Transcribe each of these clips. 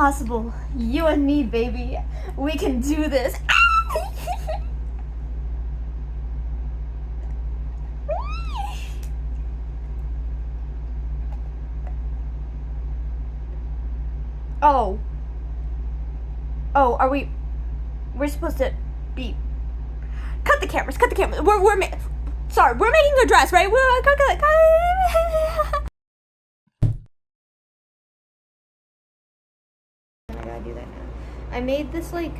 possible. You and me, baby. We can do this. Oh. Oh, we're supposed to be... Cut the cameras, cut the cameras. Sorry, we're making a dress, right? I gotta do that now. I made this, like,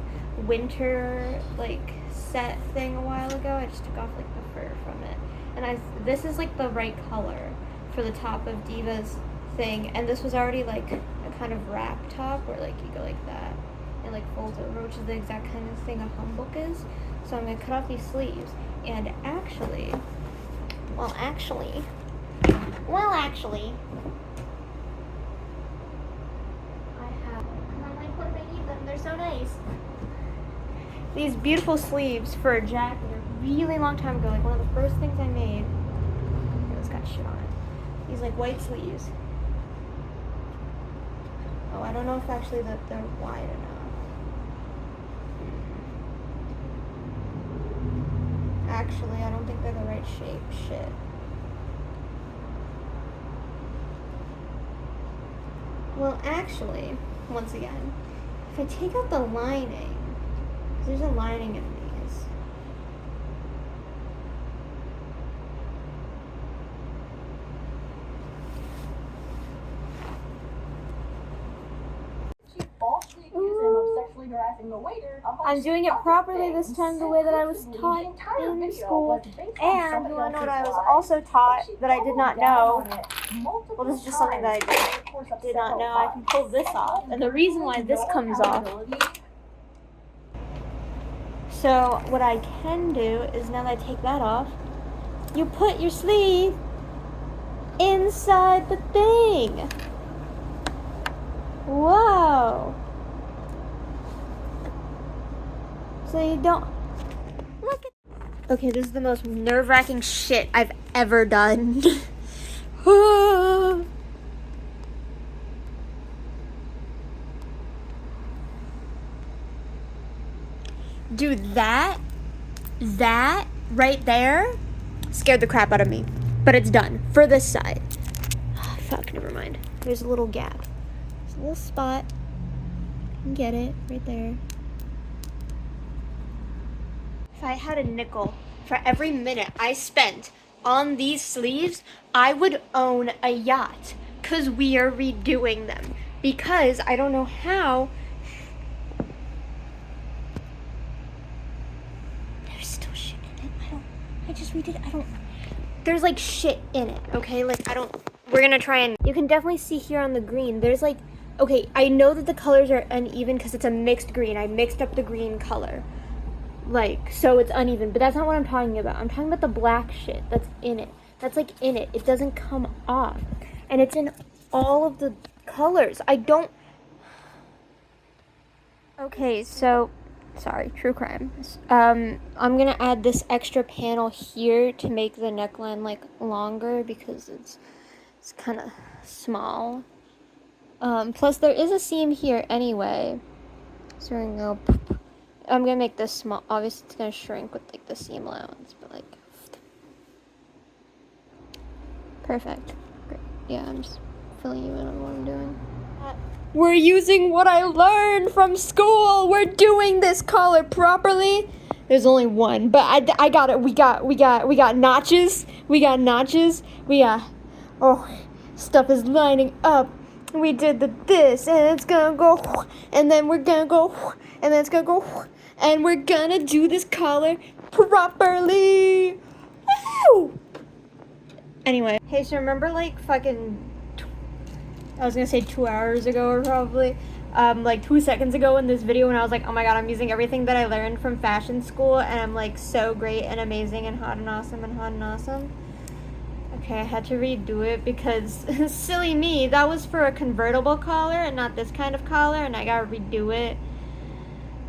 winter, like, set thing a while ago. I just took off, like, the fur from it. And this is, like, the right color for the top of D.Va's thing. And this was already, like, a kind of wrap top where, like, you go like that and, like, folds over, which is the exact kind of thing a humbook is. So I'm gonna cut off these sleeves. And actually, I have my link when I need them. They're so nice. These beautiful sleeves for a jacket a really long time ago. Like one of the first things I made. It's got shit on it. These like white sleeves. Oh, I don't know if actually that they're wide enough. Actually, I don't think they're the right shape. Shit. Well, actually, once again, if I take out the lining, because there's a lining in these. I'm doing it properly this time, the way that I was taught in school. And you want to know what I was also taught that I did not know? Well, this is just something that I did not know. I can pull this off. And the reason why this comes off. So what I can do is now that I take that off, you put your sleeve inside the thing. Whoa. So you don't look at. Okay, this is the most nerve-wracking shit I've ever done. Dude, that right there scared the crap out of me. But it's done for this side. Oh, fuck, never mind. There's a little gap. There's a little spot. You can get it right there. If I had a nickel for every minute I spent on these sleeves, I would own a yacht. Because we are redoing them. Because I don't know how. There's still shit in it. I just redid it. There's like shit in it, okay? Like we're gonna try and, you can definitely see here on the green, there's like, okay, I know that the colors are uneven because it's a mixed green. I mixed up the green color. Like, so it's uneven, but that's not what I'm talking about. I'm talking about the black shit that's in it. That's like in it. It doesn't come off. And it's in all of the colors. Okay, so, sorry, true crime. I'm gonna add this extra panel here to make the neckline like longer because it's kind of small. Plus there is a seam here anyway. So we're gonna go. I'm gonna make this small. Obviously, it's gonna shrink with like the seam allowance, but like, perfect. Great. Yeah, I'm just filling you in on what I'm doing. We're using what I learned from school. We're doing this collar properly. There's only one, but I got it. We got notches. We got notches. Oh, stuff is lining up. We did this, and it's gonna go, and then we're gonna go, and then it's gonna go, and we're gonna do this collar properly. Woo! Anyway, hey, so remember like fucking, I was gonna say 2 hours ago or probably, like 2 seconds ago in this video when I was like, oh my god, I'm using everything that I learned from fashion school, and I'm like so great and amazing and hot and awesome and hot and awesome. Okay, I had to redo it because, silly me, that was for a convertible collar and not this kind of collar, and I gotta redo it.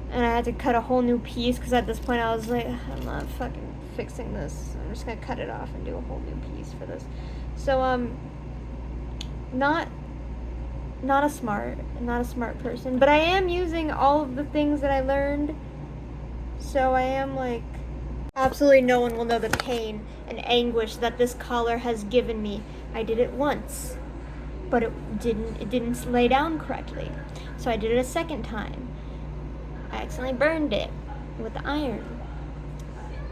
And I had to cut a whole new piece because at this point I was like, I'm not fucking fixing this. I'm just gonna cut it off and do a whole new piece for this. So, not not a smart person, but I am using all of the things that I learned. So I am like, absolutely no one will know the pain and anguish that this collar has given me. I did it once, but it didn't lay down correctly. So I did it a second time. I accidentally burned it with the iron.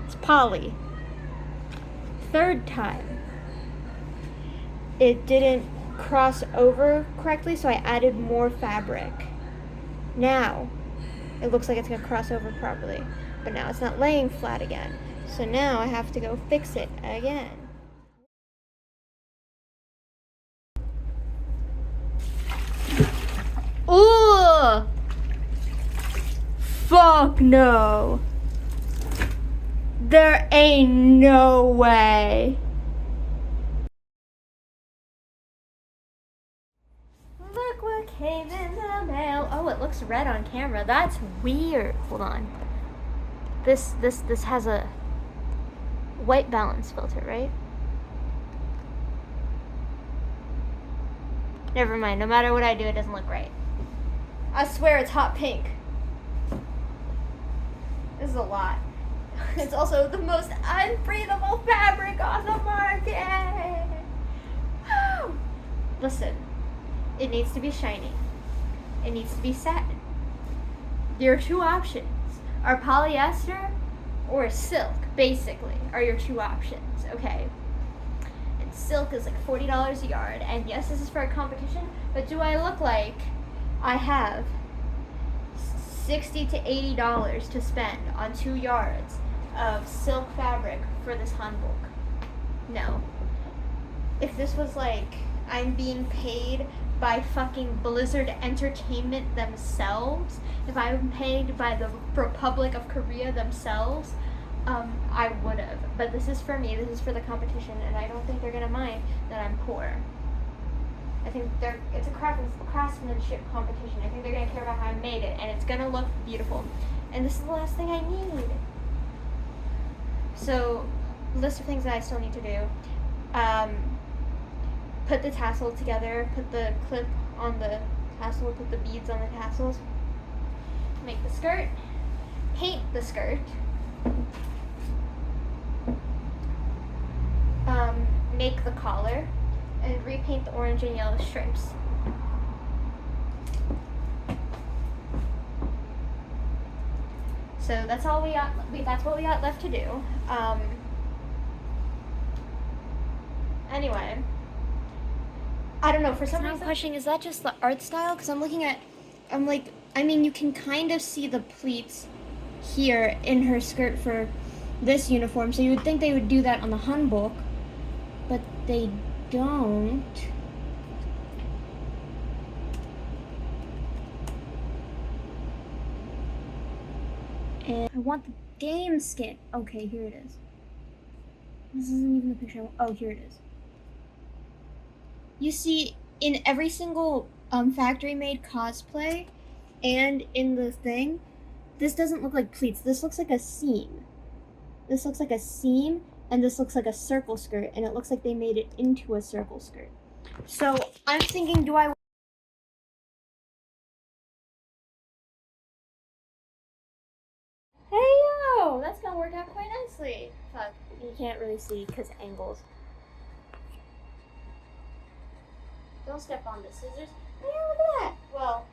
It's poly. Third time, it didn't cross over correctly, so I added more fabric. Now, it looks like it's gonna cross over properly, but now it's not laying flat again. So now I have to go fix it again. Ooh! Fuck no! There ain't no way. Look what came in the mail. Oh, it looks red on camera. That's weird. Hold on. This has a white balance filter, right? Never mind. No matter what I do, it doesn't look right. I swear it's hot pink. This is a lot. It's also the most unbreathable fabric on the market. Listen, it needs to be shiny. It needs to be satin. Your two options are polyester or silk, basically, are your two options, okay? And silk is like $40 a yard. And yes, this is for a competition, but do I look like I have $60 to $80 to spend on 2 yards of silk fabric for this handbook? No. If this was like I'm being paid by fucking Blizzard Entertainment themselves, if I'm paid by the Republic of Korea themselves, I would have. But this is for me, this is for the competition, and I don't think they're gonna mind that I'm poor. I think it's a craftsmanship competition. I think they're gonna care about how I made it, and it's gonna look beautiful. And this is the last thing I need. So, list of things that I still need to do. Put the tassel together, put the clip on the tassel, put the beads on the tassels. Make the skirt. Paint the skirt. Make the collar. And repaint the orange and yellow stripes. So that's all we got. That's what we got left to do. Anyway, I don't know. For some reason, I'm questioning, is that just the art style? Because I mean, you can kind of see the pleats here in her skirt for this uniform. So you would think they would do that on the hanbok, but they don't. And I want the game skin. Okay, here it is. This isn't even the picture. Oh, here it is. You see, in every single factory-made cosplay, and in the thing, this doesn't look like pleats. This looks like a seam. This looks like a seam, and this looks like a circle skirt, and it looks like they made it into a circle skirt. So I'm thinking, do I... Hey, yo! That's gonna work out quite nicely. Fuck, you can't really see because angles. Don't step on the scissors. Hey, look at that! Well,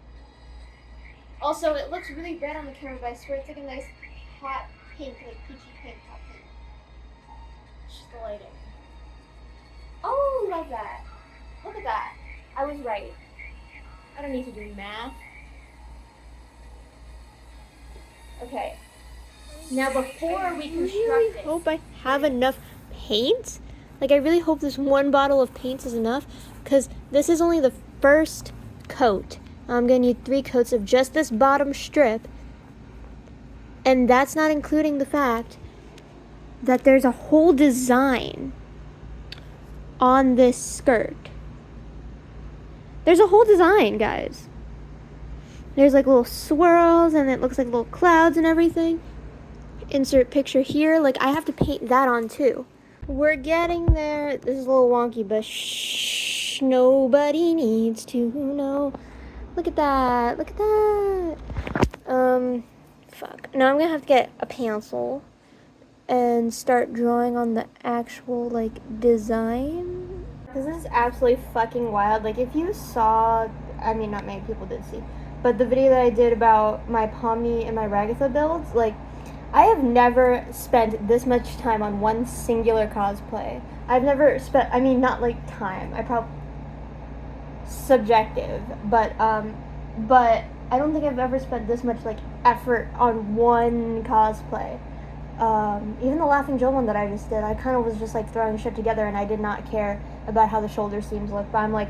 also, it looks really red on the camera, but I swear it's like a nice hot pink, like peachy pink hot pink. It's just the lighting. Oh, love that. Look at that. I was right. I don't need to do math. Okay. Now before we construct it, I hope I have enough paint. Like, I really hope this one bottle of paint is enough, because this is only the first coat. I'm going to need 3 coats of just this bottom strip, and that's not including the fact that there's a whole design on this skirt. There's a whole design, guys. There's like little swirls, and it looks like little clouds and everything. Insert picture here. Like, I have to paint that on too. We're getting there. This is a little wonky, but shh. much nobody needs to know. Look at that. Look at that. Fuck. Now I'm gonna have to get a pencil and start drawing on the actual, like, design. This is absolutely fucking wild. Like, if you saw, I mean, not many people did see, but the video that I did about my Pomni and my Ragatha builds, like, I have never spent this much time on one singular cosplay. I've never spent, I mean, not like time, I probably, subjective, but I don't think I've ever spent this much, like, effort on one cosplay. Even the Laughing Joe one that I just did, I kind of was just, like, throwing shit together, and I did not care about how the shoulder seams look, but I'm like,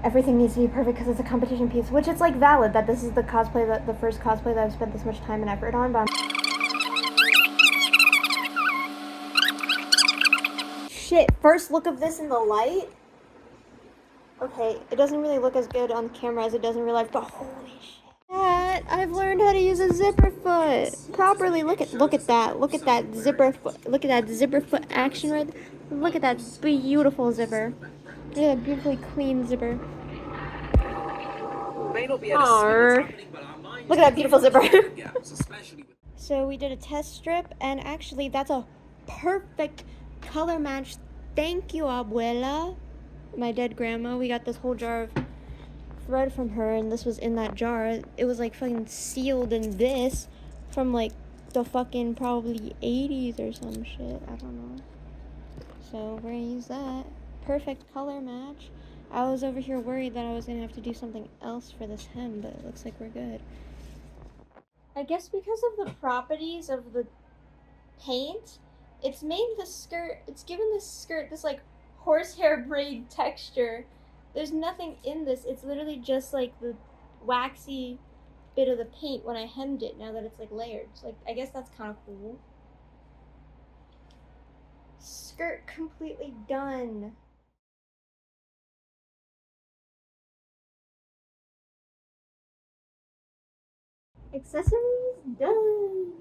everything needs to be perfect because it's a competition piece, which it's, like, valid that this is the cosplay, that the first cosplay that I've spent this much time and effort on, but shit, first look of this in the light. Okay, it doesn't really look as good on camera as it does in real life, but holy shit. I've learned how to use a zipper foot properly. Look at that. Look at that zipper foot. Look at that zipper foot action right there. Look at that beautiful zipper. Look at that beautifully clean zipper. Aww. Look at that beautiful zipper. So we did a test strip, and actually that's a perfect color match. Thank you, abuela. My dead grandma. We got this whole jar of thread from her, and this was in that jar. It was like fucking sealed in this from like the fucking probably 80s or some shit. I don't know. So we're gonna use that. Perfect color match. I was over here worried that I was gonna have to do something else for this hem, but it looks like we're good. I guess because of the properties of the paint, it's made the skirt, it's given this skirt this like horsehair braid texture. There's nothing in this. It's literally just like the waxy bit of the paint when I hemmed it, now that it's like layered. So, like, I guess that's kind of cool. Skirt completely done. Accessories done.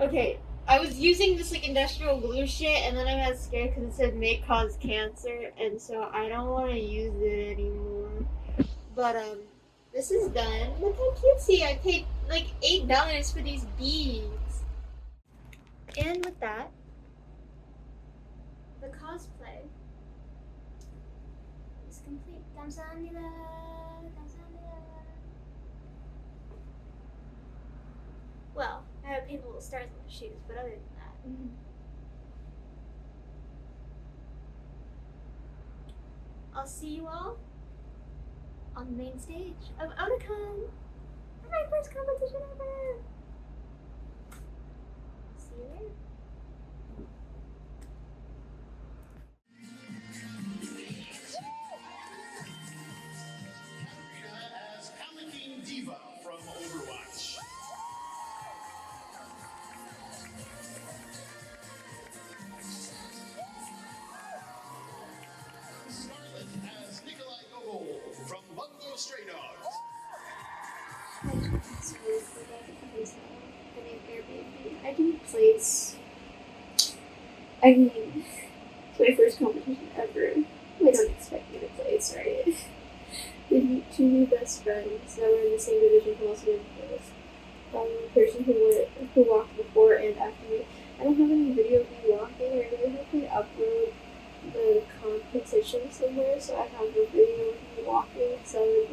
Okay, I was using this like industrial glue shit, and then I got scared because it said may cause cancer, and so I don't want to use it anymore. But this is done. Look how cutesy! I paid like $8 for these beads. And with that, the cosplay is complete. 감사합니다. 감사합니다. Well, I have painted little stars on my shoes, but other than that. I'll see you all on the main stage of Otakon. My first competition ever. See you there. D.Va from Overwatch. Scarlet as Nikolai Gogol from Bungo Stray Dogs. I didn't place. I mean, it's my first competition ever. I don't expect me to place, right? The two new best friends that were in the same division who also didn't place. The person who walked before and after me. I don't have any video of me walking. I really hope they upload the competition somewhere so I have a video of me walking. So.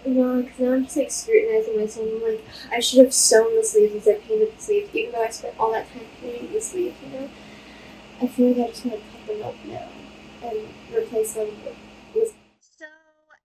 No, because now I'm just like scrutinizing myself. I'm like, I should have sewn the sleeves instead of painted the sleeves, even though I spent all that time painting the sleeves, you know? I feel like I just want to cut them up now and replace them with. So,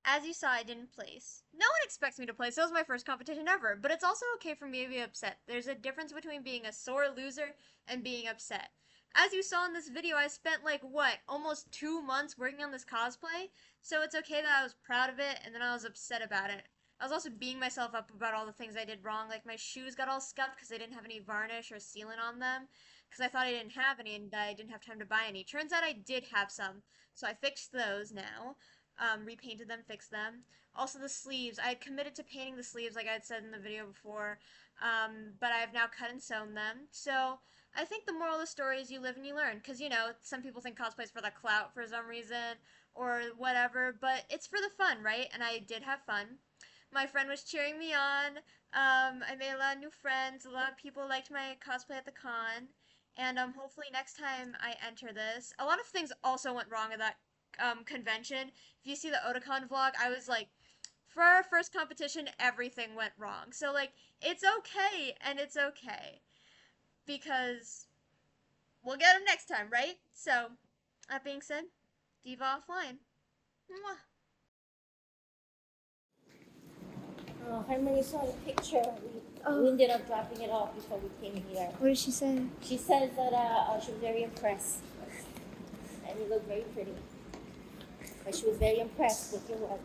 as you saw, I didn't place. No one expects me to place. That was my first competition ever. But it's also okay for me to be upset. There's a difference between being a sore loser and being upset. As you saw in this video, I spent like, what, almost 2 months working on this cosplay? So it's okay that I was proud of it, and then I was upset about it. I was also beating myself up about all the things I did wrong. Like, my shoes got all scuffed because I didn't have any varnish or sealant on them. Because I thought I didn't have any, and I didn't have time to buy any. Turns out I did have some. So I fixed those now. Repainted them, fixed them. Also the sleeves. I had committed to painting the sleeves like I had said in the video before. But I have now cut and sewn them. So I think the moral of the story is you live and you learn. Because, you know, some people think cosplay is for the clout for some reason or whatever, but it's for the fun, right? And I did have fun. My friend was cheering me on. I made a lot of new friends. A lot of people liked my cosplay at the con. And hopefully next time I enter this, a lot of things also went wrong at that convention. If you see the Otakon vlog, I was like, for our first competition, everything went wrong. So like, it's okay, and it's okay because we'll get them next time, right? So, that being said, D.Va offline. Mwah. Harmony saw the picture. We ended up dropping it off before we came here. What did she say? She says that she was very impressed. And you look very pretty. But she was very impressed with your work.